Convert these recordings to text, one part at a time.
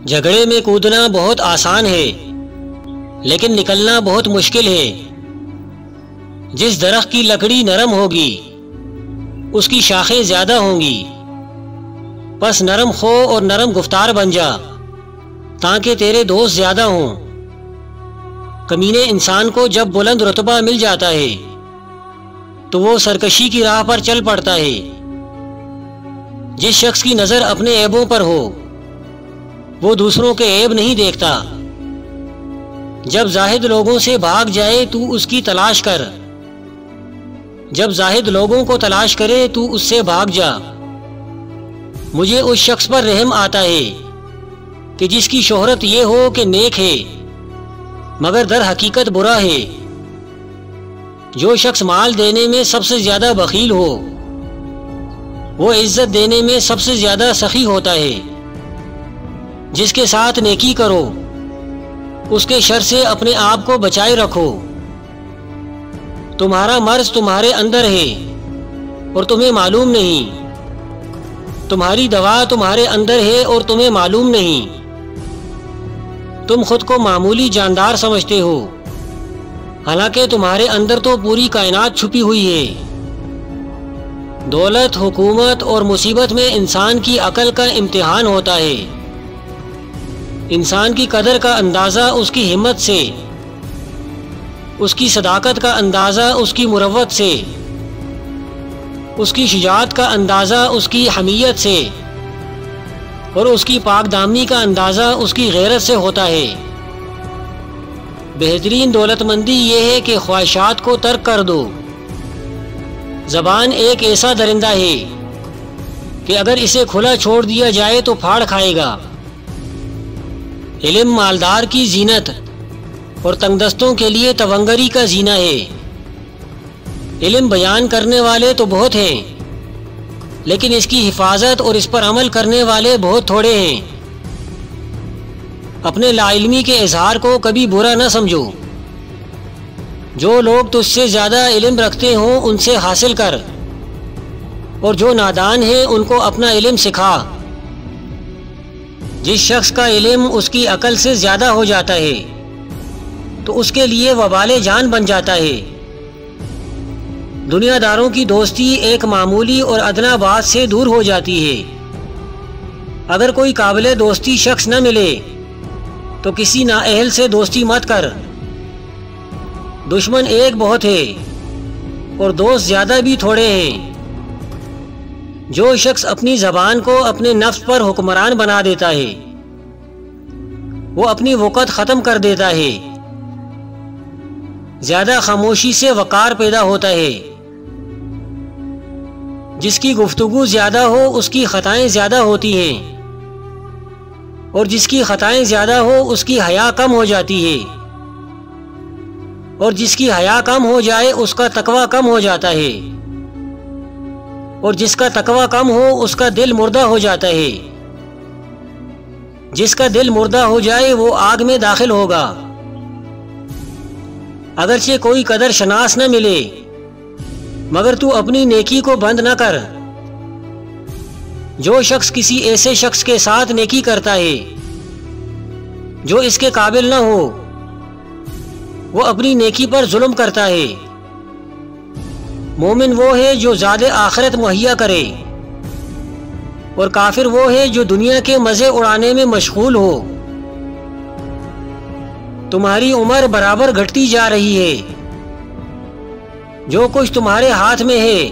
جھگڑے میں کودنا بہت آسان ہے لیکن نکلنا بہت مشکل ہے۔ جس درخت کی لکڑی نرم ہوگی اس کی شاخیں زیادہ ہوں گی، پس نرم خو اور نرم گفتار بن جا تاکہ تیرے دوست زیادہ ہوں۔ کمینے انسان کو جب بلند رتبہ مل جاتا ہے تو وہ سرکشی کی راہ پر چل پڑتا ہے۔ جس شخص کی نظر اپنے عیبوں پر ہو وہ دوسروں کے عیب نہیں دیکھتا۔ جب زاہد لوگوں سے بھاگ جائے تو اس کی تلاش کر، جب زاہد لوگوں کو تلاش کرے تو اس سے بھاگ جا۔ مجھے اس شخص پر رحم آتا ہے کہ جس کی شہرت یہ ہو کہ نیک ہے مگر در حقیقت برا ہے۔ جو شخص مال دینے میں سب سے زیادہ بخیل ہو وہ عزت دینے میں سب سے زیادہ سخی ہوتا ہے۔ جس کے ساتھ نیکی کرو اس کے شر سے اپنے آپ کو بچائے رکھو۔ تمہارا مرض تمہارے اندر ہے اور تمہیں معلوم نہیں، تمہاری دوا تمہارے اندر ہے اور تمہیں معلوم نہیں۔ تم خود کو معمولی جاندار سمجھتے ہو حالانکہ تمہارے اندر تو پوری کائنات چھپی ہوئی ہے۔ دولت، حکومت اور مصیبت میں انسان کی عقل کا امتحان ہوتا ہے۔ انسان کی قدر کا اندازہ اس کی ہمت سے، اس کی صداقت کا اندازہ اس کی مروت سے، اس کی شجاعت کا اندازہ اس کی حمیت سے، اور اس کی پاک دامنی کا اندازہ اس کی غیرت سے ہوتا ہے۔ بہترین دولت مندی یہ ہے کہ خواہشات کو ترک کر دو۔ زبان ایک ایسا درندہ ہے کہ اگر اسے کھلا چھوڑ دیا جائے تو پھاڑ کھائے گا۔ علم مالدار کی زینت اور تنگ دستوں کے لیے تونگری کا زینہ ہے۔ علم بیان کرنے والے تو بہت ہیں لیکن اس کی حفاظت اور اس پر عمل کرنے والے بہت تھوڑے ہیں۔ اپنے لا علمی کے اظہار کو کبھی برا نہ سمجھو۔ جو لوگ تجھ سے زیادہ علم رکھتے ہوں ان سے حاصل کر، اور جو نادان ہیں ان کو اپنا علم سکھا۔ جس شخص کا علم اس کی عقل سے زیادہ ہو جاتا ہے تو اس کے لیے وبال جان بن جاتا ہے۔ دنیا داروں کی دوستی ایک معمولی اور ادنا بات سے دور ہو جاتی ہے۔ اگر کوئی قابل دوستی شخص نہ ملے تو کسی نااہل سے دوستی مت کر۔ دشمن ایک بہت ہے اور دوست زیادہ بھی تھوڑے ہیں۔ جو شخص اپنی زبان کو اپنے نفس پر حکمران بنا دیتا ہے وہ اپنی وقت ختم کر دیتا ہے۔ زیادہ خاموشی سے وقار پیدا ہوتا ہے۔ جس کی گفتگو زیادہ ہو اس کی خطائیں زیادہ ہوتی ہیں، اور جس کی خطائیں زیادہ ہو اس کی حیا کم ہو جاتی ہے، اور جس کی حیا کم ہو جائے اس کا تقوی کم ہو جاتا ہے، اور جس کا تقوی کم ہو اس کا دل مردہ ہو جاتا ہے۔ جس کا دل مردہ ہو جائے وہ آگ میں داخل ہوگا۔ اگرچہ کوئی قدر شناس نہ ملے مگر تو اپنی نیکی کو بند نہ کر۔ جو شخص کسی ایسے شخص کے ساتھ نیکی کرتا ہے جو اس کے قابل نہ ہو وہ اپنی نیکی پر ظلم کرتا ہے۔ مومن وہ ہے جو زاد آخرت مہیا کرے، اور کافر وہ ہے جو دنیا کے مزے اڑانے میں مشغول ہو۔ تمہاری عمر برابر گھٹتی جا رہی ہے۔ جو کچھ تمہارے ہاتھ میں ہے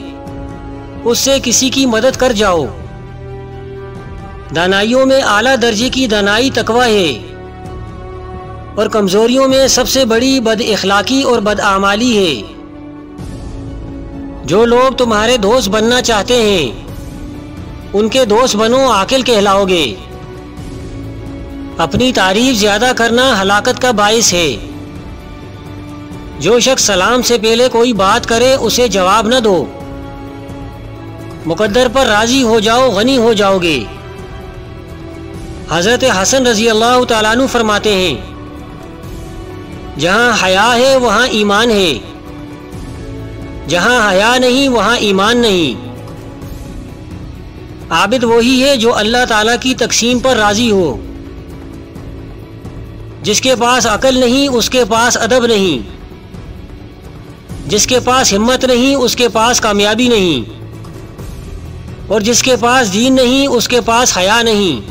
اس سے کسی کی مدد کر جاؤ۔ دانائیوں میں اعلیٰ درجے کی دانائی تقوی ہے، اور کمزوریوں میں سب سے بڑی بد اخلاقی اور بدعمالی ہے۔ جو لوگ تمہارے دوست بننا چاہتے ہیں ان کے دوست بنو، عاقل کہلاؤ گے۔ اپنی تعریف زیادہ کرنا ہلاکت کا باعث ہے۔ جو شخص سلام سے پہلے کوئی بات کرے اسے جواب نہ دو۔ مقدر پر راضی ہو جاؤ، غنی ہو جاؤ گے۔ حضرت حسن رضی اللہ تعالیٰ عنہ فرماتے ہیں جہاں حیا ہے وہاں ایمان ہے، جہاں حیا نہیں وہاں ایمان نہیں۔ عابد وہی ہے جو اللہ تعالیٰ کی تقسیم پر راضی ہو، جس کے پاس عقل نہیں اس کے پاس ادب نہیں، جس کے پاس ہمت نہیں اس کے پاس کامیابی نہیں، اور جس کے پاس دین نہیں اس کے پاس حیا نہیں۔